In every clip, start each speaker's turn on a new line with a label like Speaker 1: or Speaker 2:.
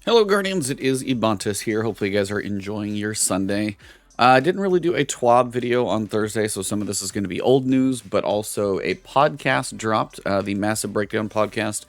Speaker 1: Hello Guardians, it is Ebontis here. Hopefully you guys are enjoying your Sunday. I didn't really do a TWAB video on Thursday, so some of this is going to be old news, but also a podcast dropped, the Massive Breakdown podcast,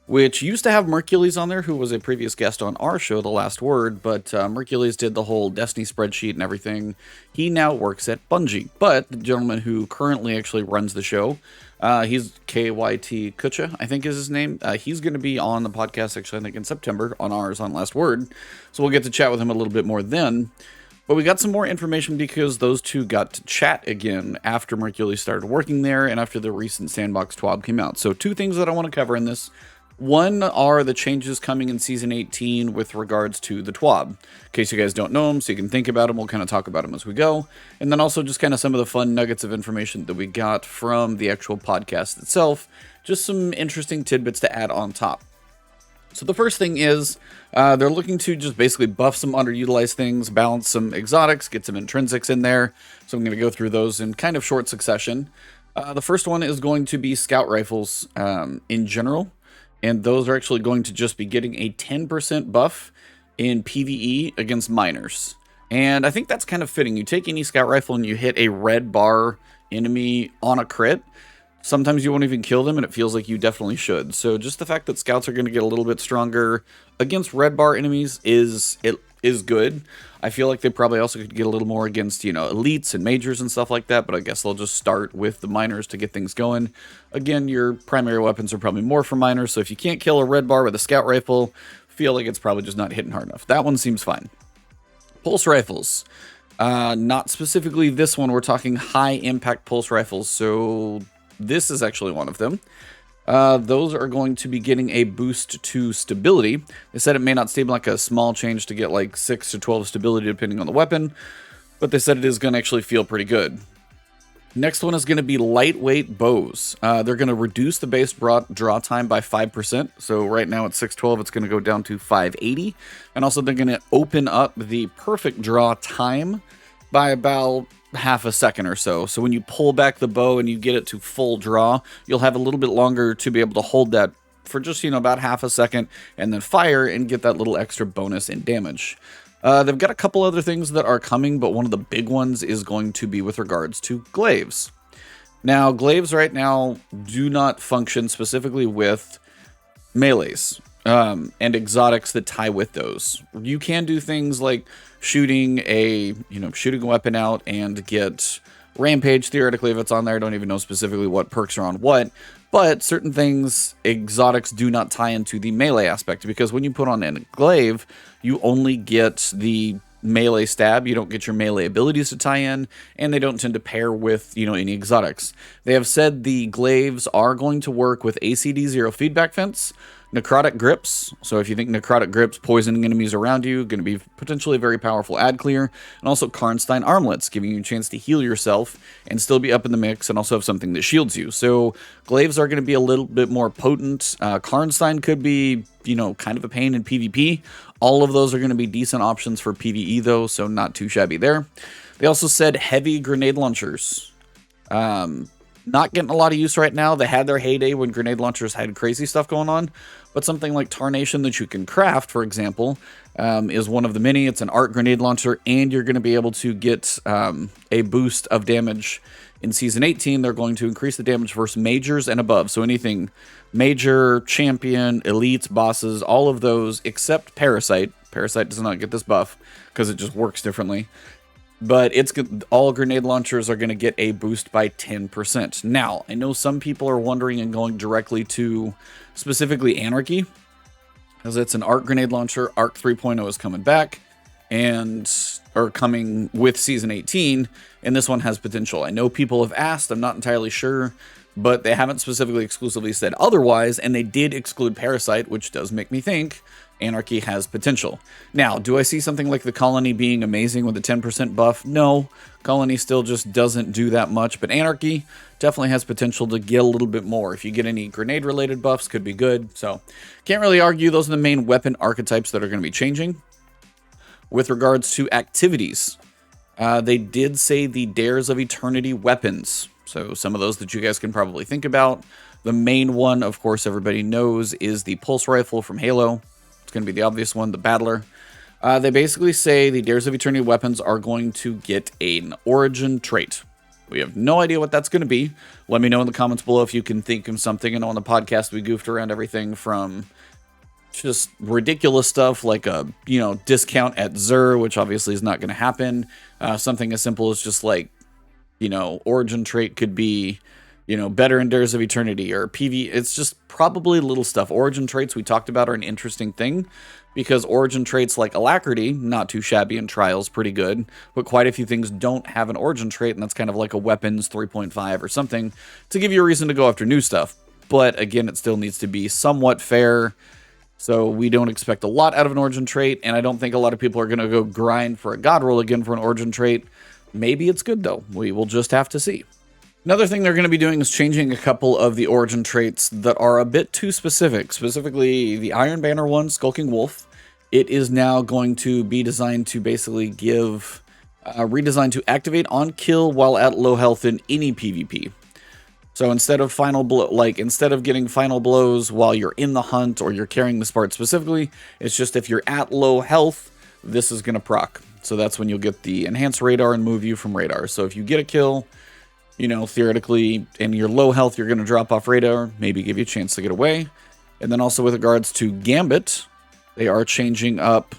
Speaker 1: which used to have Mercules on there, who was a previous guest on our show, The Last Word, but Mercules did the whole Destiny spreadsheet and everything. He now works at Bungie, but the gentleman who currently actually runs the show, he's KYT Kucha, I think is his name. He's going to be on the podcast, actually, I think in September, on ours, on Last Word, so we'll get to chat with him a little bit more then. But we got some more information because those two got to chat again after Mercules started working there and after the recent Sandbox TWAB came out. So two things that I want to cover in this. One are the changes coming in Season 18 with regards to the TWAB. In case you guys don't know them, so you can think about them, we'll kind of talk about them as we go. And then also just kind of some of the fun nuggets of information that we got from the actual podcast itself. Just some interesting tidbits to add on top. So the first thing is, they're looking to just basically buff some underutilized things, balance some exotics, get some intrinsics in there. So I'm going to go through those in kind of short succession. The first one is going to be scout rifles in general. And those are actually going to just be getting a 10% buff in PvE against miners. And I think that's kind of fitting. You take any scout rifle and you hit a red bar enemy on a crit. Sometimes you won't even kill them, and it feels like you definitely should. So just the fact that scouts are going to get a little bit stronger against red bar enemies is good. I feel like they probably also could get a little more against, elites and majors and stuff like that, but I guess they'll just start with the miners to get things going. Again, your primary weapons are probably more for miners, so if you can't kill a red bar with a scout rifle, feel like it's probably just not hitting hard enough. That one seems fine. Pulse rifles. Not specifically this one, we're talking high impact pulse rifles, so this is actually one of them. Those are going to be getting a boost to stability. They said it may not seem like a small change to get like 6 to 12 stability depending on the weapon, but they said it is going to actually feel pretty good. Next one is going to be lightweight bows. They're going to reduce the base draw time by 5%. So right now it's 612, it's going to go down to 580. And also they're going to open up the perfect draw time by about half a second or so. So when you pull back the bow and you get it to full draw, you'll have a little bit longer to be able to hold that for just, about half a second and then fire and get that little extra bonus in damage. They've got a couple other things that are coming, but one of the big ones is going to be with regards to glaives. Now, glaives right now do not function specifically with melees and exotics that tie with those. You can do things like shooting a weapon out and get rampage theoretically if it's on there. I don't even know specifically what perks are on what, but certain things, exotics do not tie into the melee aspect, because when you put on a glaive, you only get the melee stab, you don't get your melee abilities to tie in, and they don't tend to pair with, any exotics. They have said the glaives are going to work with ACD 0 feedback fence, necrotic grips. So if you think necrotic grips poisoning enemies around you, going to be potentially a very powerful ad clear, and also Karnstein armlets, giving you a chance to heal yourself and still be up in the mix and also have something that shields you. So glaives are going to be a little bit more potent. Karnstein could be, kind of a pain in PvP. All of those are going to be decent options for PvE though, so not too shabby there. They also said heavy grenade launchers. Not getting a lot of use right now. They had their heyday when grenade launchers had crazy stuff going on, but something like Tarnation that you can craft, for example, is one of the many. It's an art grenade launcher, and you're going to be able to get a boost of damage. In Season 18, they're going to increase the damage versus majors and above, so anything major, champion, elites, bosses, all of those, except Parasite. Parasite does not get this buff, because it just works differently. But all grenade launchers are going to get a boost by 10%. Now, I know some people are wondering and going directly to specifically Anarchy, as it's an Arc grenade launcher. Arc 3.0 is coming back, or coming with Season 18, and this one has potential. I know people have asked, I'm not entirely sure, but they haven't specifically exclusively said otherwise, and they did exclude Parasite, which does make me think Anarchy has potential. Now, do I see something like the Colony being amazing with a 10% buff? No, Colony still just doesn't do that much, but Anarchy definitely has potential to get a little bit more. If you get any grenade-related buffs, could be good. So, can't really argue. Those are the main weapon archetypes that are going to be changing. With regards to activities, they did say the Dares of Eternity weapons. So some of those that you guys can probably think about. The main one, of course, everybody knows is the pulse rifle from Halo. It's going to be the obvious one, the battler. They basically say the Dares of Eternity weapons are going to get an origin trait. We have no idea what that's going to be. Let me know in the comments below if you can think of something. And on the podcast, we goofed around everything from just ridiculous stuff like a, discount at Xur, which obviously is not going to happen. Something as simple as just like, origin trait could be, better in Dares of Eternity or PV. It's just probably little stuff. Origin traits we talked about are an interesting thing because origin traits like Alacrity, not too shabby, in Trials, pretty good, but quite a few things don't have an origin trait, and that's kind of like a weapons 3.5 or something to give you a reason to go after new stuff. But again, it still needs to be somewhat fair, so we don't expect a lot out of an origin trait, and I don't think a lot of people are going to go grind for a god roll again for an origin trait. Maybe it's good, though. We will just have to see. Another thing they're going to be doing is changing a couple of the origin traits that are a bit too specific. Specifically, the Iron Banner one, Skulking Wolf. It is now going to be designed to basically give redesigned to activate on kill while at low health in any PvP. So instead of instead of getting final blows while you're in the hunt or you're carrying the Spart specifically, it's just if you're at low health, this is going to proc. So that's when you'll get the enhanced radar and move you from radar. So if you get a kill, theoretically, in your low health, you're going to drop off radar, maybe give you a chance to get away. And then also with regards to Gambit, they are changing up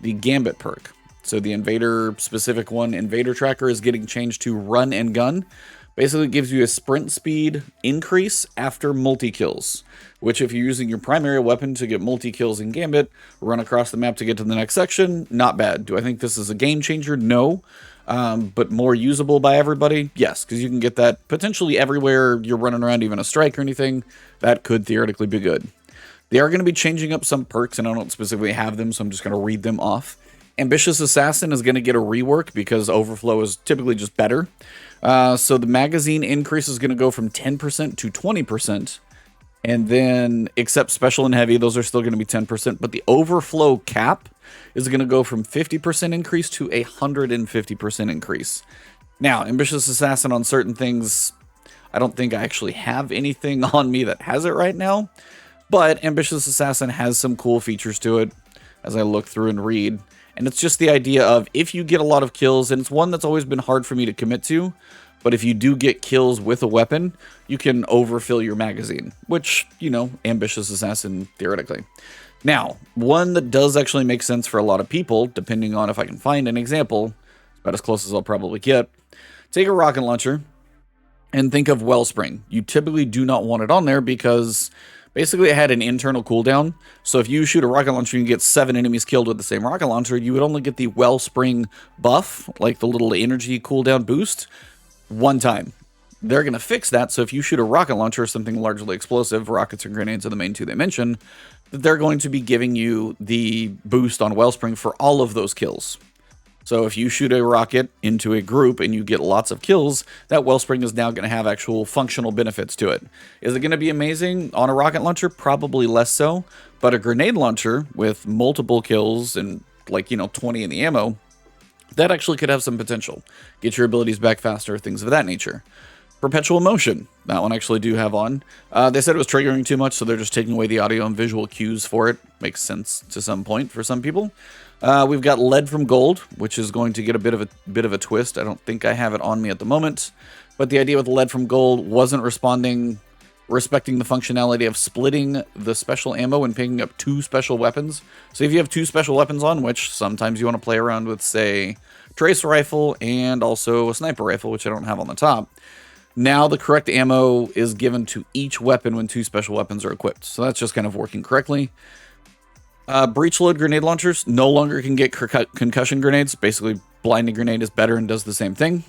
Speaker 1: the Gambit perk. So the Invader specific one, Invader Tracker, is getting changed to Run and Gun. Basically gives you a sprint speed increase after multi-kills, which if you're using your primary weapon to get multi-kills in Gambit, run across the map to get to the next section, not bad. Do I think this is a game changer? No. But more usable by everybody? Yes, because you can get that potentially everywhere you're running around, even a strike or anything. That could theoretically be good. They are going to be changing up some perks, and I don't specifically have them, so I'm just going to read them off. Ambitious Assassin is going to get a rework because Overflow is typically just better. So the magazine increase is going to go from 10% to 20%. And then, except Special and Heavy, those are still going to be 10%. But the Overflow cap is going to go from 50% increase to 150% increase. Now, Ambitious Assassin on certain things, I don't think I actually have anything on me that has it right now. But Ambitious Assassin has some cool features to it as I look through and read. And it's just the idea of if you get a lot of kills, and it's one that's always been hard for me to commit to, but if you do get kills with a weapon, you can overfill your magazine, which, Ambitious Assassin theoretically. Now, one that does actually make sense for a lot of people, depending on if I can find an example, about as close as I'll probably get. Take a rocket launcher and think of Wellspring. You typically do not want it on there because basically it had an internal cooldown. So if you shoot a rocket launcher and you get 7 enemies killed with the same rocket launcher, you would only get the Wellspring buff, like the little energy cooldown boost, one time. They're going to fix that, so if you shoot a rocket launcher or something largely explosive, rockets and grenades are the main two they mention, they're going to be giving you the boost on Wellspring for all of those kills. So if you shoot a rocket into a group and you get lots of kills, that Wellspring is now going to have actual functional benefits to it. Is it going to be amazing on a rocket launcher? Probably less so, but a grenade launcher with multiple kills and 20 in the ammo, that actually could have some potential. Get your abilities back faster, things of that nature. Perpetual Motion, that one I actually do have on. They said it was triggering too much, so they're just taking away the audio and visual cues for it. Makes sense to some point for some people. We've got Lead from Gold, which is going to get a bit of a twist. I don't think I have it on me at the moment, but the idea with Lead from Gold wasn't respecting the functionality of splitting the special ammo and picking up 2 special weapons. So if you have 2 special weapons on, which sometimes you want to play around with, say, Tracer Rifle and also a Sniper Rifle, which I don't have on the top, now the correct ammo is given to each weapon when 2 special weapons are equipped. So that's just kind of working correctly. Breach Load grenade launchers no longer can get concussion grenades. Basically, Blinding Grenade is better and does the same thing.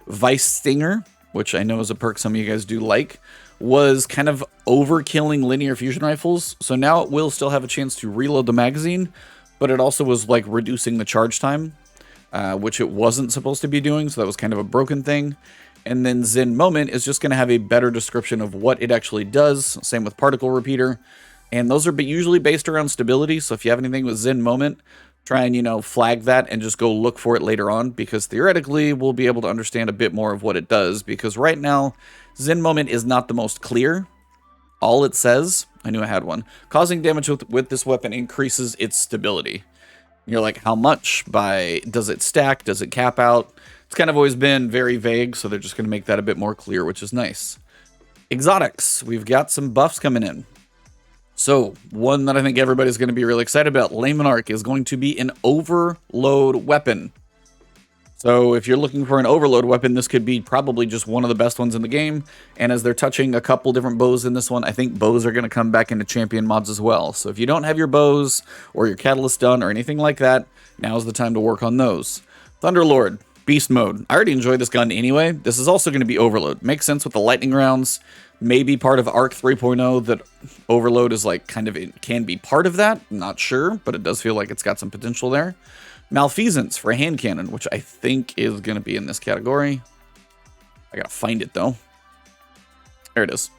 Speaker 1: Vice Stinger, which I know is a perk some of you guys do like, was kind of overkilling linear fusion rifles. So now it will still have a chance to reload the magazine, but it also was reducing the charge time, which it wasn't supposed to be doing. So that was kind of a broken thing. And then Zen Moment is just going to have a better description of what it actually does. Same with Particle Repeater. And those are usually based around stability. So if you have anything with Zen Moment, try and, flag that and just go look for it later on. Because theoretically, we'll be able to understand a bit more of what it does. Because right now, Zen Moment is not the most clear. all it says, I knew I had one, causing damage with this weapon increases its stability. You're like, how much? Does it stack? Does it cap out? It's kind of always been very vague, so they're just going to make that a bit more clear, which is nice. Exotics, we've got some buffs coming in. So, one that I think everybody's going to be really excited about, Laymanarch is going to be an overload weapon. So, if you're looking for an overload weapon, this could be probably just one of the best ones in the game. And as they're touching a couple different bows in this one, I think bows are going to come back into champion mods as well. So, if you don't have your bows or your catalyst done or anything like that, now's the time to work on those. Thunderlord, beast mode. I already enjoy this gun anyway. This is also going to be overload. Makes sense with the lightning rounds. Maybe part of Arc 3.0 that overload is like kind of, it can be part of that. Not sure, but it does feel like it's got some potential there. Malfeasance for a hand cannon, which I think is going to be in this category. I gotta find it though. There it is.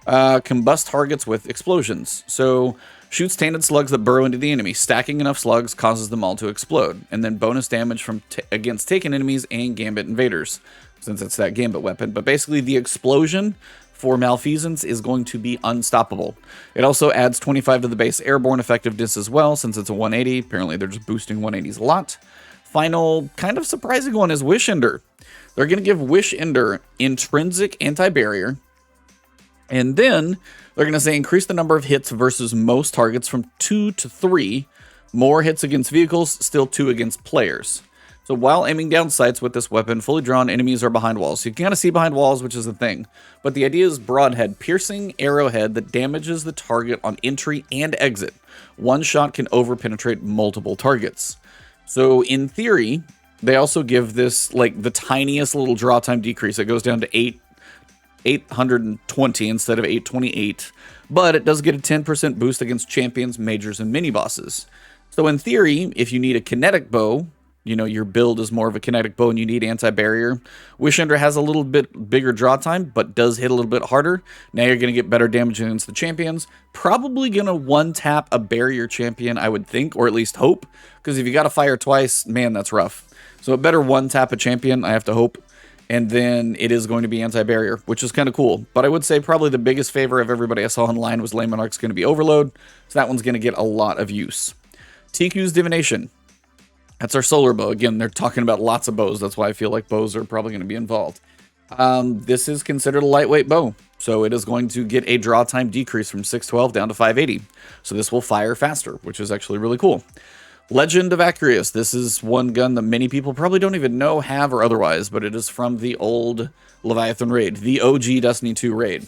Speaker 1: Combust targets with explosions. So shoots tainted slugs that burrow into the enemy. Stacking enough slugs causes them all to explode. And then bonus damage from against taken enemies and Gambit invaders, since it's that Gambit weapon. But basically the explosion for Malfeasance is going to be unstoppable. It also adds 25 to the base airborne effectiveness as well, since it's a 180. Apparently they're just boosting 180s a lot. Final, kind of surprising one is Wish Ender. They're going to give Wish Ender intrinsic anti-barrier. And then they're going to say increase the number of hits versus most targets from 2 to 3. More hits against vehicles, still 2 against players. So while aiming down sights with this weapon, fully drawn enemies are behind walls. So you can kind of see behind walls, which is the thing. But the idea is broadhead, piercing arrowhead that damages the target on entry and exit. One shot can overpenetrate multiple targets. So in theory, they also give this like the tiniest little draw time decrease. It goes down to 820 instead of 828. But it does get a 10% boost against champions, majors, and mini bosses. So in theory, if you need a kinetic bow, you know, your build is more of a kinetic bow and you need anti-barrier, Wish Ender has a little bit bigger draw time, but does hit a little bit harder. Now you're going to get better damage against the champions. Probably going to one-tap a barrier champion, I would think, or at least hope. Because if you got to fire twice, man, that's rough. So a better one-tap a champion, I have to hope. And then it is going to be anti-barrier, which is kind of cool. But I would say probably the biggest favor of everybody I saw online was Laymanarch's going to be Overload. So that one's going to get a lot of use. Ticuu's Divination. That's our solar bow. Again, they're talking about lots of bows. That's why I feel like bows are probably going to be involved. This is considered a lightweight bow. So it is going to get a draw time decrease from 612 down to 580. So this will fire faster, which is actually really cool. Legend of Acrius. This is one gun that many people probably don't even know, have, or otherwise, but it is from the old Leviathan raid, the OG Destiny 2 raid.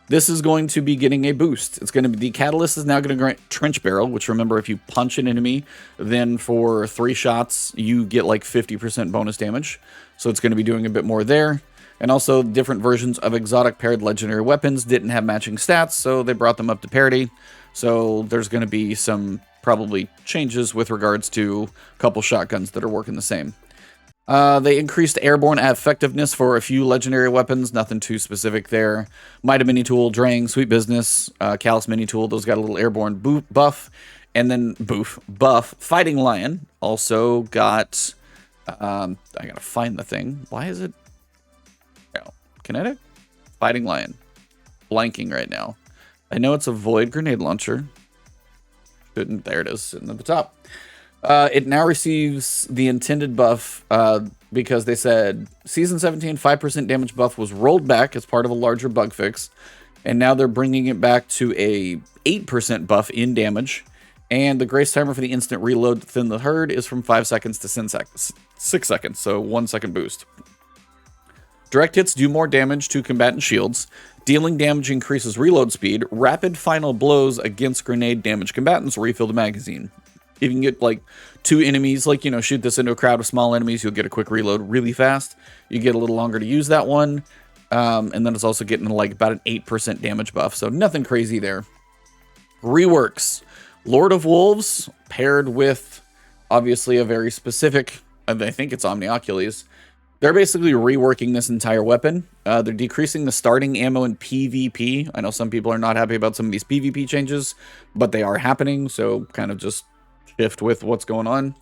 Speaker 1: This is going to be getting a boost. It's going to be, the catalyst is now going to grant Trench Barrel, which remember, if you punch an enemy, then for 3 shots, you get like 50% bonus damage. So it's going to be doing a bit more there. And also, different versions of exotic paired legendary weapons didn't have matching stats, so they brought them up to parity. So there's going to be some probably changes with regards to a couple shotguns that are working the same. They increased airborne effectiveness for a few legendary weapons, nothing too specific there. Mida Mini Tool, Drang, Sweet Business, Callus Mini Tool, those got a little airborne buff. And then buff. Fighting Lion also got, I gotta find the thing. Why is it? Oh, kinetic? Fighting Lion. Blanking right now. I know it's a Void Grenade Launcher. There it is, sitting at the top. It now receives the intended buff because they said Season 17 5% damage buff was rolled back as part of a larger bug fix. And now they're bringing it back to a 8% buff in damage. And the grace timer for the instant reload to thin the herd is from 5 seconds to 6 seconds. So 1 second boost. Direct hits do more damage to combatant shields. Dealing damage increases reload speed. Rapid final blows against grenade damage combatants refill the magazine. If you can get like 2 enemies, like, you know, shoot this into a crowd of small enemies, you'll get a quick reload really fast. You get a little longer to use that one. And then it's also getting like about an 8% damage buff. So nothing crazy there. Reworks. Lord of Wolves paired with obviously a very specific, I think it's Omniocules. They're basically reworking this entire weapon. They're decreasing the starting ammo in PvP. I know some people are not happy about some of these PvP changes, but they are happening. So kind of just shift with what's going on.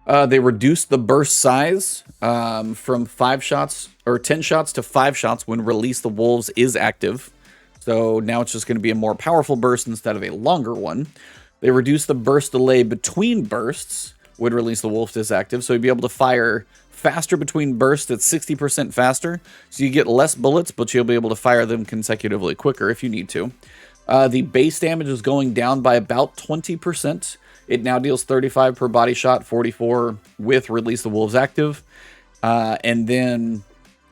Speaker 1: They reduced the burst size from 5 shots or 10 shots to 5 shots when Release the Wolves is active. So now it's just going to be a more powerful burst instead of a longer one. They reduce the burst delay between bursts, would release the Wolf Disactive, so you'd be able to fire faster between bursts at 60% faster, so you get less bullets, but you'll be able to fire them consecutively quicker if you need to. The base damage is going down by about 20%. It now deals 35 per body shot, 44 with Release the Wolves active. And then,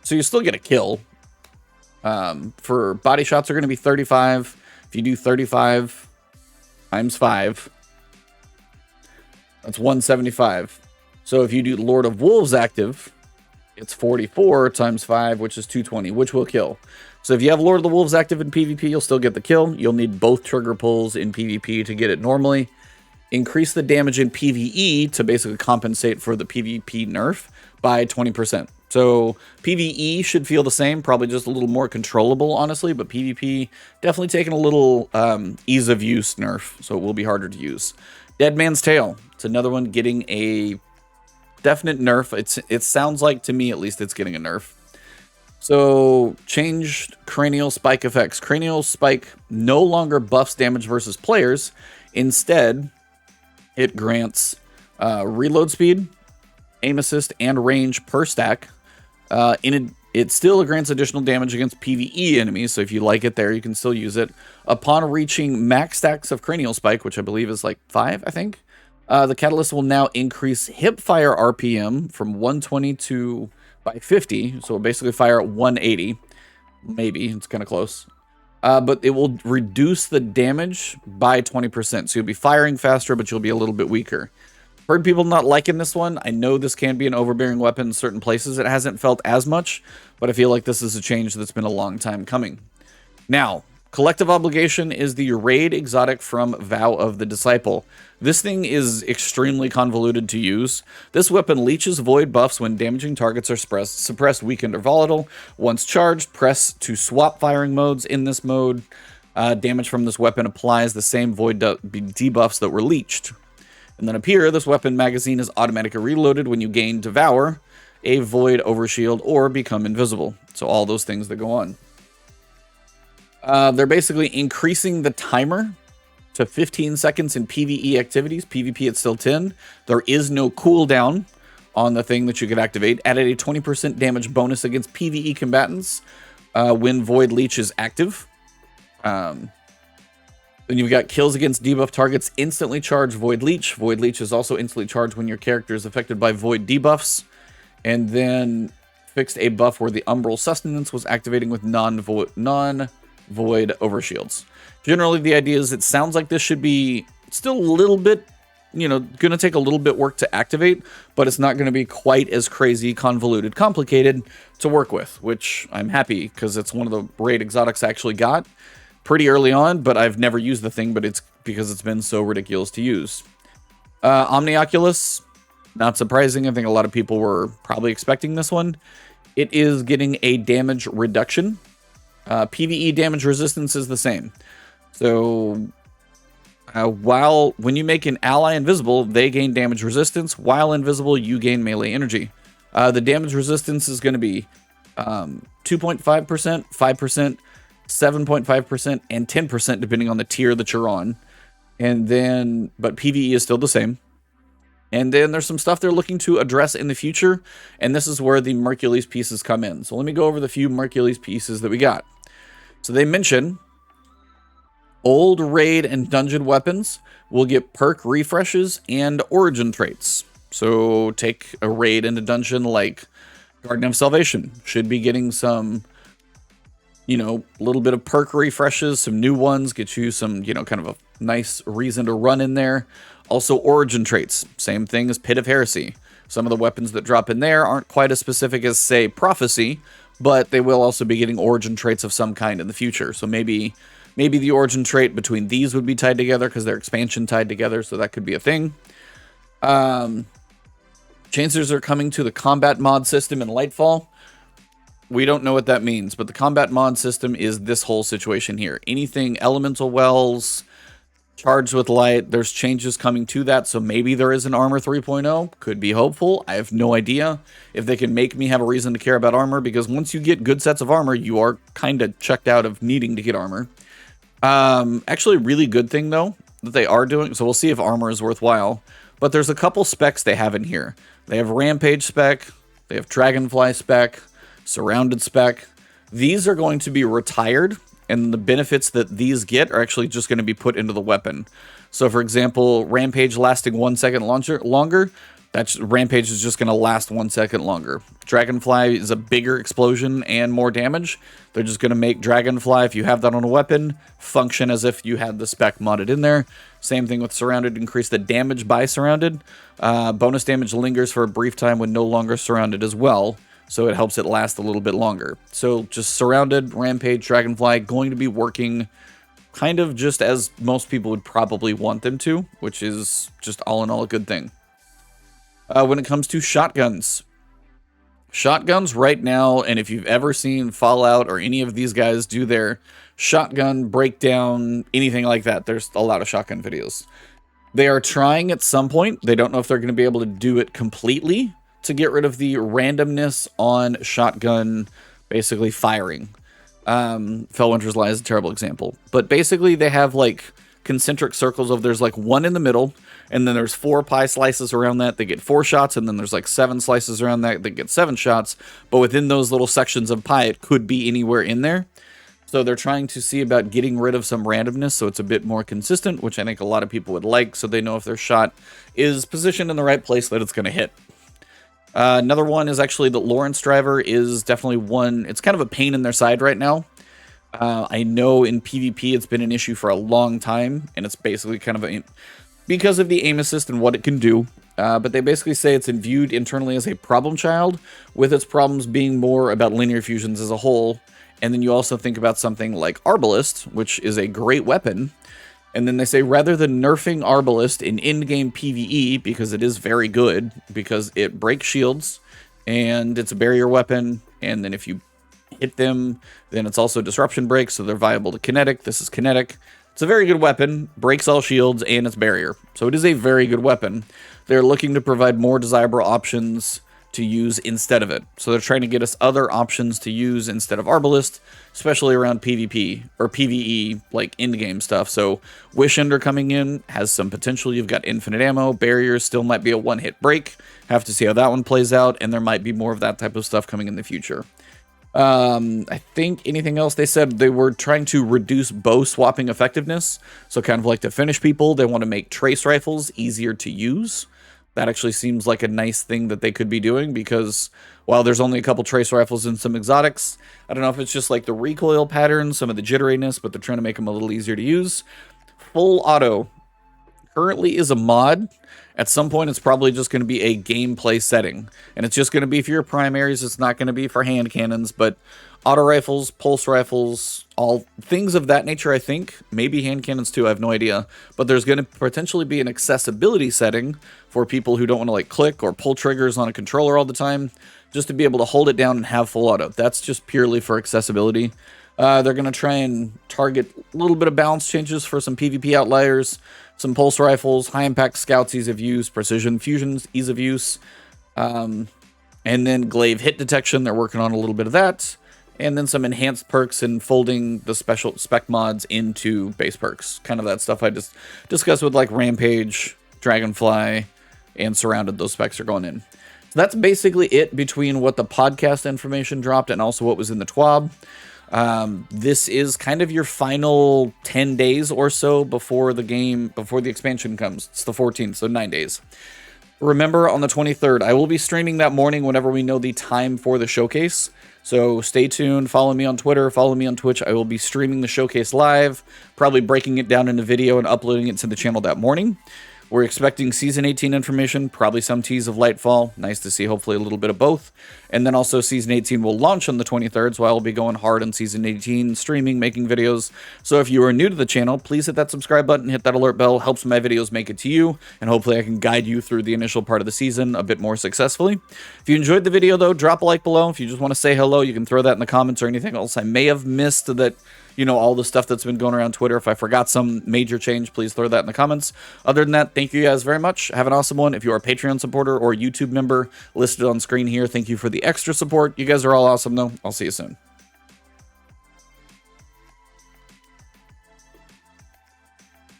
Speaker 1: so you still get a kill. For body shots are going to be 35. If you do 35 times 5, that's 175. So if you do Lord of Wolves active, it's 44 times 5, which is 220, which will kill. So if you have Lord of the Wolves active in PvP, you'll still get the kill. You'll need both trigger pulls in PvP to get it normally. Increase the damage in PvE to basically compensate for the PvP nerf by 20%. So PvE should feel the same, probably just a little more controllable, honestly, but PvP definitely taking a little ease of use nerf, so it will be harder to use. Dead Man's Tale. It's another one getting a definite nerf. It sounds like, to me at least, it's getting a nerf. So, changed Cranial Spike effects. Cranial Spike no longer buffs damage versus players. Instead, it grants reload speed, aim assist, and range per stack. It still grants additional damage against PvE enemies, so if you like it there, you can still use it. Upon reaching max stacks of Cranial Spike, which I believe is like 5, I think, the Catalyst will now increase hipfire RPM from 120 to by 50, so it'll basically fire at 180. Maybe, it's kind of close. But it will reduce the damage by 20%, so you'll be firing faster, but you'll be a little bit weaker. Heard people not liking this one. I know this can be an overbearing weapon in certain places. It hasn't felt as much, but I feel like this is a change that's been a long time coming. Now, Collective Obligation is the raid exotic from Vow of the Disciple. This thing is extremely convoluted to use. This weapon leeches void buffs when damaging targets are suppressed, weakened, or volatile. Once charged, press to swap firing modes. In this mode, damage from this weapon applies the same void debuffs that were leeched. And then up here, this weapon magazine is automatically reloaded when you gain Devour, a void overshield, or become invisible. So all those things that go on. They're basically increasing the timer to 15 seconds in PvE activities. PvP, it's still 10. There is no cooldown on the thing that you could activate. Added a 20% damage bonus against PvE combatants when Void Leech is active. Then you've got kills against debuff targets instantly charge Void Leech. Void Leech is also instantly charged when your character is affected by Void debuffs. And then fixed a buff where the Umbral Sustenance was activating with non-void overshields. Generally, the idea is it sounds like this should be still a little bit, going to take a little bit work to activate, but it's not going to be quite as crazy, convoluted, complicated to work with, which I'm happy because it's one of the raid exotics I actually got pretty early on, but I've never used the thing, but it's because it's been so ridiculous to use. Omnioculus, not surprising. I think a lot of people were probably expecting this one. It is getting a damage reduction. PvE damage resistance is the same. So when you make an ally invisible, they gain damage resistance. While invisible, you gain melee energy. The damage resistance is going to be 2.5%, 5%, 7.5%, and 10% depending on the tier that you're on. And then, but PvE is still the same. And then there's some stuff they're looking to address in the future, and this is where the Mercules pieces come in. So let me go over the few Mercules pieces that we got. So they mention old raid and dungeon weapons will get perk refreshes and origin traits. So take a raid and a dungeon like Garden of Salvation. Should be getting some, little bit of perk refreshes, some new ones, get you some, kind of a nice reason to run in there. Also origin traits, same thing as Pit of Heresy. Some of the weapons that drop in there aren't quite as specific as, say, Prophecy, but they will also be getting origin traits of some kind in the future. So maybe the origin trait between these would be tied together because they're expansion tied together, so that could be a thing. Chancers are coming to the combat mod system in Nightfall. We don't know what that means, but the combat mod system is this whole situation here. Anything elemental wells, charged with light, there's changes coming to that, so maybe there is an armor 3.0. Could be hopeful. I have no idea if they can make me have a reason to care about armor, because once you get good sets of armor, you are kind of checked out of needing to get armor. Actually, really good thing though that they are doing. So we'll see if armor is worthwhile. But there's a couple specs they have in here. They have Rampage spec, they have Dragonfly spec, Surrounded spec. These are going to be retired, and the benefits that these get are actually just going to be put into the weapon. So for example, Rampage lasting 1 second longer, that's Rampage is just going to last 1 second longer. Dragonfly is a bigger explosion and more damage. They're just going to make Dragonfly, if you have that on a weapon, function as if you had the spec modded in there. Same thing with Surrounded, increase the damage by Surrounded. Bonus damage lingers for a brief time when no longer surrounded as well, so it helps it last a little bit longer. So just Surrounded, Rampage, Dragonfly, going to be working kind of just as most people would probably want them to, which is just all in all a good thing. When it comes to shotguns right now, and if you've ever seen Fallout or any of these guys do their shotgun breakdown, anything like that, there's a lot of shotgun videos. They are trying at some point, they don't know if they're going to be able to do it completely, to get rid of the randomness on shotgun, basically firing. Fellwinter's Lie is a terrible example, but basically they have like concentric circles of there's like one in the middle, and then there's 4 pie slices around that, they get 4 shots, and then there's like 7 slices around that, they get 7 shots, but within those little sections of pie, it could be anywhere in there. So they're trying to see about getting rid of some randomness so it's a bit more consistent, which I think a lot of people would like, so they know if their shot is positioned in the right place that it's going to hit. Another one is actually the Lawrence driver is definitely one, it's kind of a pain in their side right now. I know in PvP it's been an issue for a long time, and it's basically kind of because of the aim assist and what it can do. But they basically say it's viewed internally as a problem child, with its problems being more about linear fusions as a whole. And then you also think about something like Arbalest, which is a great weapon. And then they say rather than nerfing Arbalest in in-game PvE, because it is very good, because it breaks shields, and it's a barrier weapon, and then if you hit them, then it's also disruption break, so they're viable to kinetic. This is kinetic. It's a very good weapon, breaks all shields, and it's barrier. So it is a very good weapon. They're looking to provide more desirable options to use instead of it. So they're trying to get us other options to use instead of Arbalest, especially around PvP or PvE, like in-game stuff. So Wishender coming in has some potential. You've got infinite ammo. Barriers still might be a one-hit break. Have to see how that one plays out, and there might be more of that type of stuff coming in the future. I think anything else they said, they were trying to reduce bow swapping effectiveness. So kind of like to finish people, they want to make trace rifles easier to use. That actually seems like a nice thing that they could be doing, because while there's only a couple trace rifles and some exotics, I don't know if it's just like the recoil pattern, some of the jitteriness, but they're trying to make them a little easier to use. Full auto currently is a mod. At some point, it's probably just going to be a gameplay setting. And it's just going to be for your primaries. It's not going to be for hand cannons, but auto rifles, pulse rifles, all things of that nature, I think. Maybe hand cannons too, I have no idea. But there's going to potentially be an accessibility setting for people who don't want to like click or pull triggers on a controller all the time, just to be able to hold it down and have full auto. That's just purely for accessibility. They're going to try and target a little bit of balance changes for some PvP outliers, some pulse rifles, high impact scouts, ease of use, precision fusions, ease of use, and then glaive hit detection. They're working on a little bit of that, and then some enhanced perks and folding the special spec mods into base perks. Kind of that stuff I just discussed with like Rampage, Dragonfly, and Surrounded. Those specs are going in. So that's basically it between what the podcast information dropped and also what was in the TWAB. This is kind of your final 10 days or so before the expansion comes. It's the 14th, so 9 days. Remember, on the 23rd, I will be streaming that morning whenever we know the time for the showcase. So stay tuned, follow me on Twitter, follow me on Twitch. I will be streaming the showcase live, probably breaking it down into video and uploading it to the channel that morning. We're expecting Season 18 information, probably some tease of Lightfall. Nice to see, hopefully a little bit of both. And then also Season 18 will launch on the 23rd, so I will be going hard on Season 18, streaming, making videos. So if you are new to the channel, please hit that subscribe button, hit that alert bell. Helps my videos make it to you, and hopefully I can guide you through the initial part of the season a bit more successfully. If you enjoyed the video, though, drop a like below. If you just want to say hello, you can throw that in the comments, or anything else I may have missed that, you know, all the stuff that's been going around Twitter. If I forgot some major change, please throw that in the comments. Other than that, thank you guys very much. Have an awesome one. If you are a Patreon supporter or YouTube member listed on screen here, thank you for the extra support. You guys are all awesome, though. I'll see you soon.